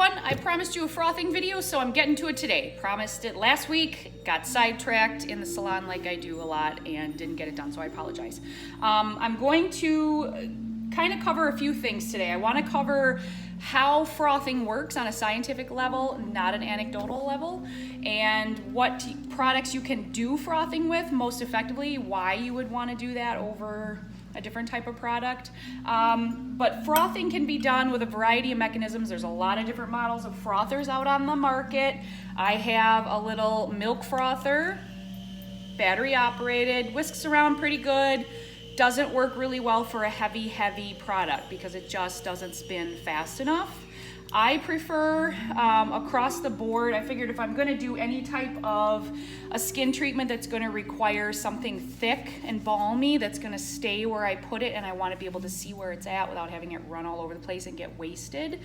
everyone. I promised you a frothing video, so I'm getting to it today. Promised it last week, got sidetracked in the salon like I do a lot and didn't get it done, so I apologize. I'm going to kind of cover a few things today. I want to cover how frothing works on a scientific level, not an anecdotal level, and what products you can do frothing with most effectively, why you would want to do that over a different type of product. But frothing can be done with a variety of mechanisms. There's a lot of different models of frothers out on the market. I have a little milk frother, battery operated, whisks around pretty good. Doesn't work really well for a heavy product because it just doesn't spin fast enough. I prefer across the board. I figured if I'm going to do any type of a skin treatment that's going to require something thick and balmy that's going to stay where I put it, and I want to be able to see where it's at without having it run all over the place and get wasted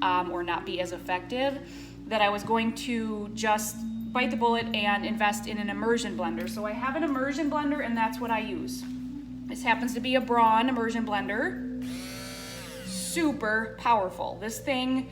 or not be as effective, that I was going to just bite the bullet and invest in an immersion blender. So I have an immersion blender, and that's what I use. This happens to be a Braun immersion blender. Super powerful. This thing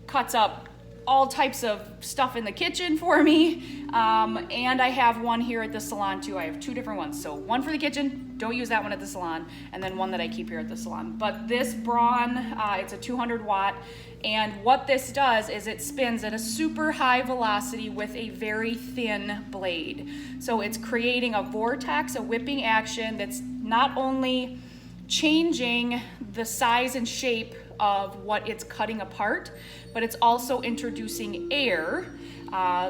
cuts up all types of stuff in the kitchen for me. And I have one here at the salon too. I have two different ones. So one for the kitchen, don't use that one at the salon, and then one that I keep here at the salon. But this Braun, it's a 200 watt. And what this does is it spins at a super high velocity with a very thin blade. So it's creating a vortex, a whipping action that's not only changing the size and shape of what it's cutting apart, but it's also introducing air.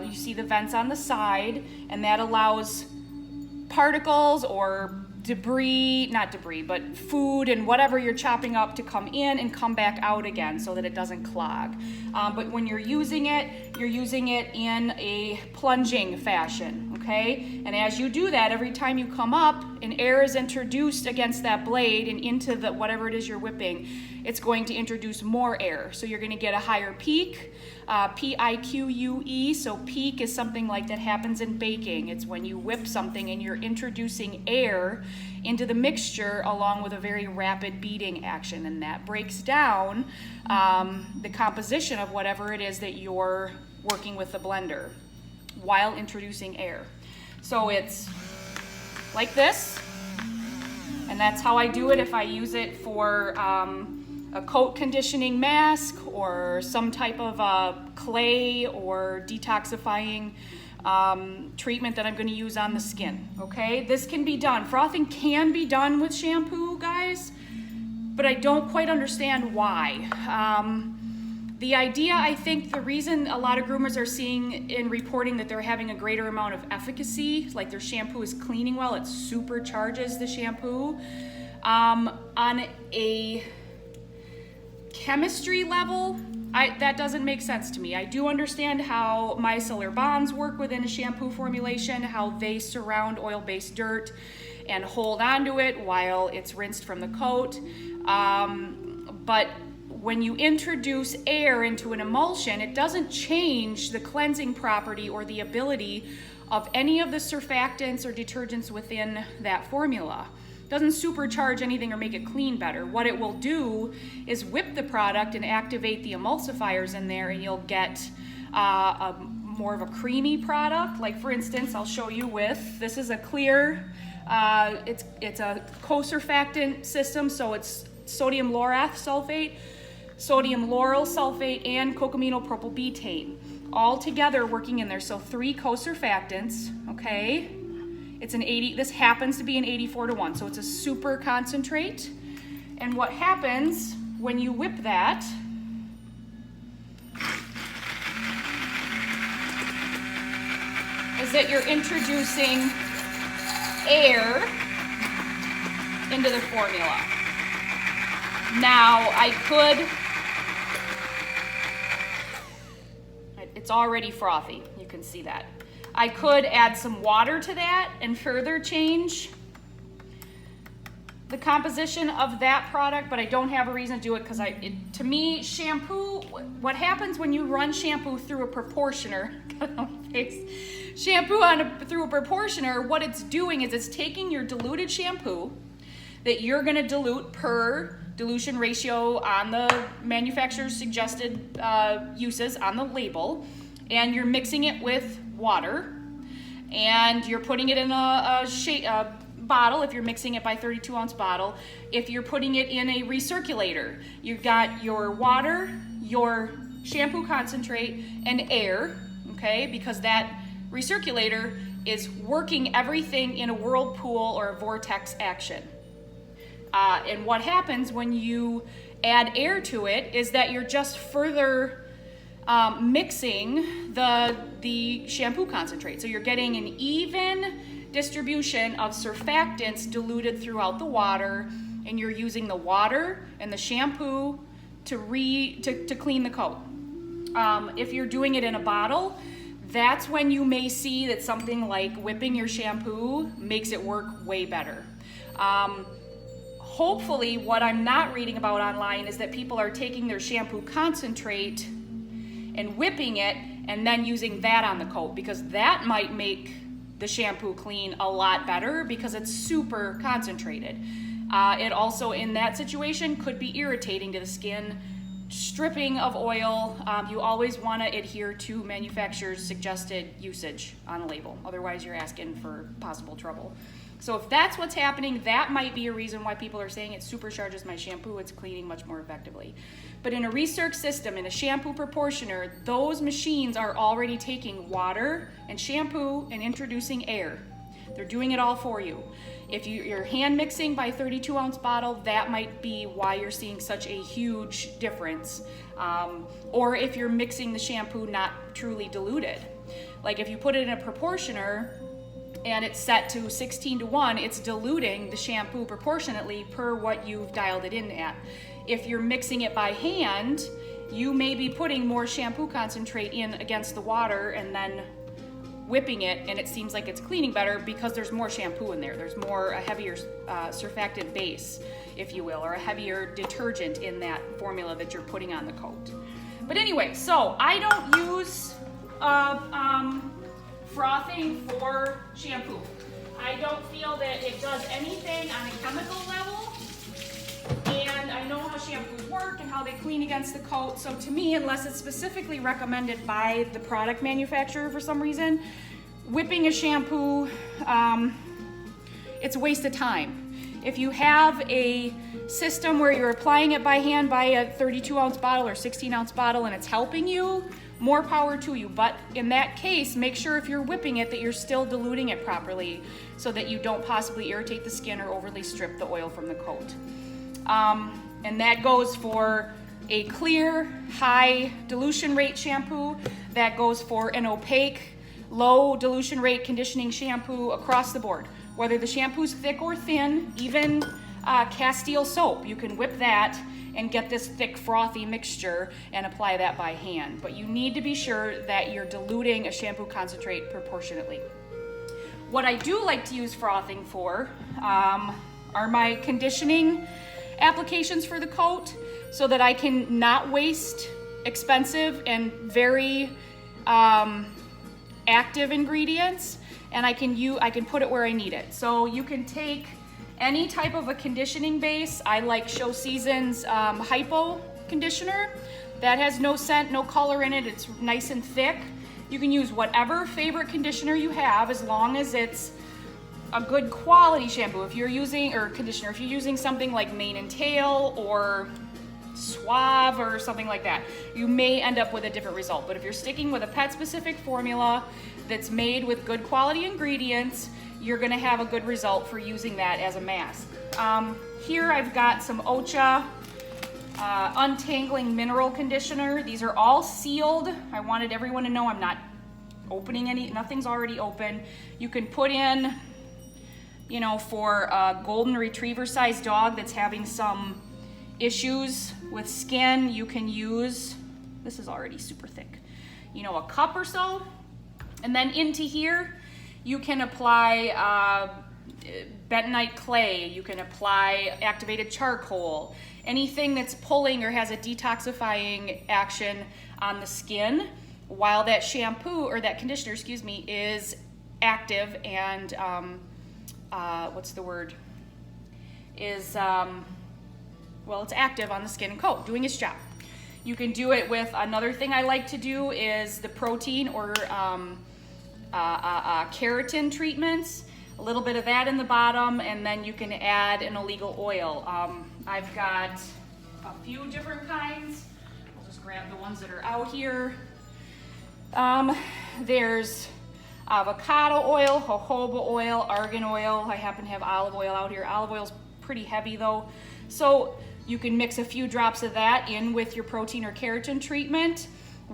You see the vents on the side, and that allows particles or debris, not debris, but food and whatever you're chopping up to come in and come back out again so that it doesn't clog. But when you're using it in a plunging fashion, okay? And as you do that, every time you come up and air is introduced against that blade and into the whatever it is you're whipping, it's going to introduce more air. So you're going to get a higher peak, P-I-Q-U-E. So peak is something like that happens in baking. It's when you whip something and you're introducing air into the mixture along with a very rapid beating action, and that breaks down the composition of whatever it is that you're working with the blender while introducing air. So it's like this, and that's how I do it if I use it for a coat conditioning mask or some type of clay or detoxifying treatment that I'm going to use on the skin. Okay, this can be done. Frothing can be done with shampoo, guys, but I don't quite understand why. The idea, I think the reason a lot of groomers are seeing in reporting that they're having a greater amount of efficacy, like their shampoo is cleaning well, it supercharges the shampoo. On a chemistry level, that doesn't make sense to me. I do understand how micellar bonds work within a shampoo formulation, how they surround oil-based dirt and hold onto it while it's rinsed from the coat. But when you introduce air into an emulsion, it doesn't change the cleansing property or the ability of any of the surfactants or detergents within that formula. Doesn't supercharge anything or make it clean better. What it will do is whip the product and activate the emulsifiers in there, and you'll get more of a creamy product. Like for instance, I'll show you with, this is a clear, it's a co-surfactant system, so it's sodium lauryl sulfate, sodium lauryl sulfate, and cocamino propylbutane all together working in there. So 3 co-surfactants, okay? It's an 80, this happens to be an 84:1, so it's a super concentrate. And what happens when you whip that is that you're introducing air into the formula. Now, it's already frothy, you can see that. I could add some water to that and further change the composition of that product, but I don't have a reason to do it because to me, shampoo, what happens when you run shampoo through a proportioner, through a proportioner, what it's doing is it's taking your diluted shampoo, that you're gonna dilute per dilution ratio on the manufacturer's suggested uses on the label, and you're mixing it with water, and you're putting it in a bottle if you're mixing it by 32 ounce bottle. If you're putting it in a recirculator, you've got your water, your shampoo concentrate, and air, okay, because that recirculator is working everything in a whirlpool or a vortex action. And what happens when you add air to it is that you're just further mixing the shampoo concentrate. So you're getting an even distribution of surfactants diluted throughout the water, and you're using the water and the shampoo to clean the coat. If you're doing it in a bottle, that's when you may see that something like whipping your shampoo makes it work way better. Hopefully, what I'm not reading about online is that people are taking their shampoo concentrate and whipping it and then using that on the coat, because that might make the shampoo clean a lot better because it's super concentrated. It also, in that situation, could be irritating to the skin. Stripping of oil, you always want to adhere to manufacturer's suggested usage on the label. Otherwise, you're asking for possible trouble. So if that's what's happening, that might be a reason why people are saying it supercharges my shampoo, it's cleaning much more effectively. But in a recirc system, in a shampoo proportioner, those machines are already taking water and shampoo and introducing air. They're doing it all for you. If you're hand mixing by 32 ounce bottle, that might be why you're seeing such a huge difference. Or if you're mixing the shampoo not truly diluted. Like if you put it in a proportioner and it's set to 16:1, it's diluting the shampoo proportionately per what you've dialed it in at. If you're mixing it by hand, you may be putting more shampoo concentrate in against the water and then whipping it, and it seems like it's cleaning better because there's more shampoo in there. There's a heavier surfactant base, if you will, or a heavier detergent in that formula that you're putting on the coat. But anyway, so I don't use frothing for shampoo. I don't feel that it does anything on a chemical level, and I know how shampoos work and how they clean against the coat. So to me, unless it's specifically recommended by the product manufacturer for some reason, whipping a shampoo, it's a waste of time. If you have a system where you're applying it by hand by a 32 ounce bottle or 16 ounce bottle and it's helping you, more power to you. But in that case, make sure if you're whipping it that you're still diluting it properly so that you don't possibly irritate the skin or overly strip the oil from the coat. And that goes for a clear, high dilution rate shampoo. That goes for an opaque, low dilution rate conditioning shampoo across the board. Whether the shampoo's thick or thin, even Castile soap, you can whip that and get this thick, frothy mixture and apply that by hand. But you need to be sure that you're diluting a shampoo concentrate proportionately. What I do like to use frothing for are my conditioning applications for the coat, so that I can not waste expensive and very active ingredients, and I can put it where I need it. So you can take any type of a conditioning base. I like Show Season's Hypo conditioner. That has no scent, no color in it. It's nice and thick. You can use whatever favorite conditioner you have, as long as it's a good quality shampoo. If you're using, or conditioner, if you're using something like Mane and Tail or Suave or something like that, you may end up with a different result. But if you're sticking with a pet specific formula that's made with good quality ingredients, you're gonna have a good result for using that as a mask. Here I've got some Ocha Untangling Mineral Conditioner. These are all sealed. I wanted everyone to know I'm not opening any, nothing's already open. You can put in, you know, for a golden retriever sized dog that's having some issues with skin, you can use, this is already super thick, you know, a cup or so. And then into here, you can apply bentonite clay, you can apply activated charcoal, anything that's pulling or has a detoxifying action on the skin while that shampoo, or that conditioner, excuse me, is active and what's the word? is, well, it's active on the skin and coat, doing its job. You can do it with, another thing I like to do is the protein or keratin treatments. A little bit of that in the bottom, and then you can add an illegal oil. I've got a few different kinds. I'll just grab the ones that are out here. There's avocado oil, jojoba oil, argan oil. I happen to have olive oil out here. Olive oil's pretty heavy though. So you can mix a few drops of that in with your protein or keratin treatment,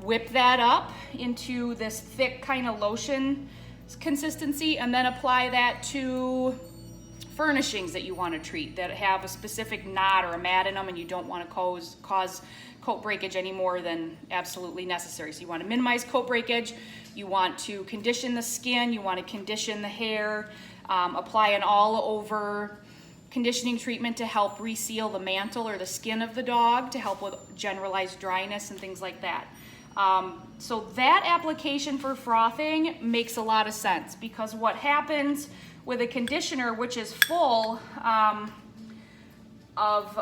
whip that up into this thick kind of lotion consistency, and then apply that to furnishings that you want to treat that have a specific knot or a mat in them, and you don't want to cause coat breakage any more than absolutely necessary. So you want to minimize coat breakage, you want to condition the skin, you want to condition the hair, apply an all-over conditioning treatment to help reseal the mantle or the skin of the dog to help with generalized dryness and things like that. So that application for frothing makes a lot of sense, because what happens with a conditioner which is full of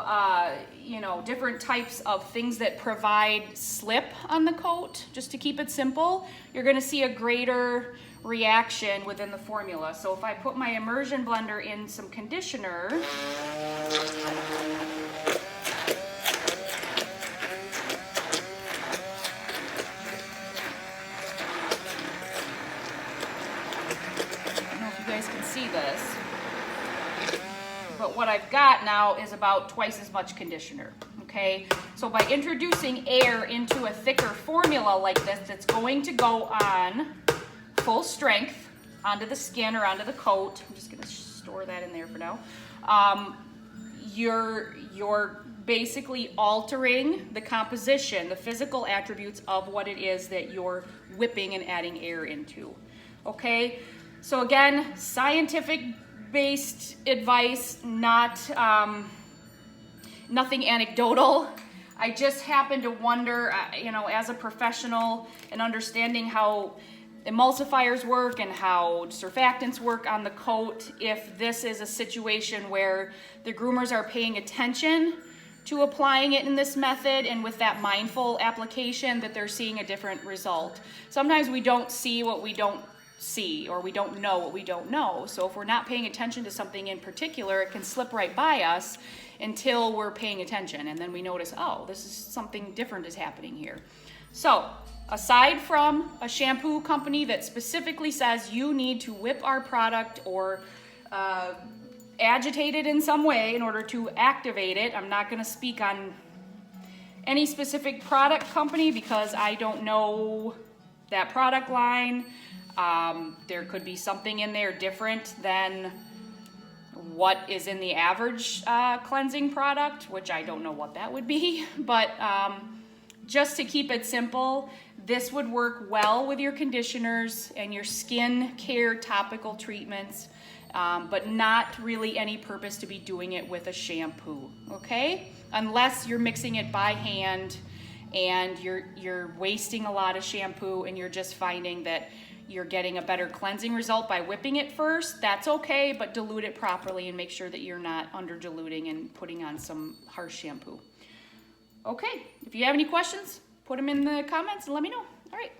different types of things that provide slip on the coat, just to keep it simple, you're going to see a greater reaction within the formula. So if I put my Immersion Blender in some conditioner, I don't know if you guys can see this, but what I've got now is about twice as much conditioner. Okay, so by introducing air into a thicker formula like this that's going to go on full strength onto the skin or onto the coat, I'm just going to store that in there for now, you're basically altering the composition, the physical attributes of what it is that you're whipping and adding air into. Okay, so again, scientific based advice, not nothing anecdotal. I just happen to wonder, as a professional and understanding how emulsifiers work and how surfactants work on the coat, if this is a situation where the groomers are paying attention to applying it in this method, and with that mindful application, that they're seeing a different result. Sometimes we don't see what we don't see, or we don't know what we don't know. So if we're not paying attention to something in particular, it can slip right by us until we're paying attention, and then we notice, oh, this is something different is happening here. So aside from a shampoo company that specifically says you need to whip our product or agitate it in some way in order to activate it, I'm not going to speak on any specific product company because I don't know that product line. There could be something in there different than what is in the average cleansing product, which I don't know what that would be, but just to keep it simple, this would work well with your conditioners and your skin care topical treatments, but not really any purpose to be doing it with a shampoo, okay? Unless you're mixing it by hand and you're wasting a lot of shampoo and you're just finding that you're getting a better cleansing result by whipping it first, that's okay, but dilute it properly and make sure that you're not under diluting and putting on some harsh shampoo. Okay, if you have any questions, put them in the comments and let me know. All right.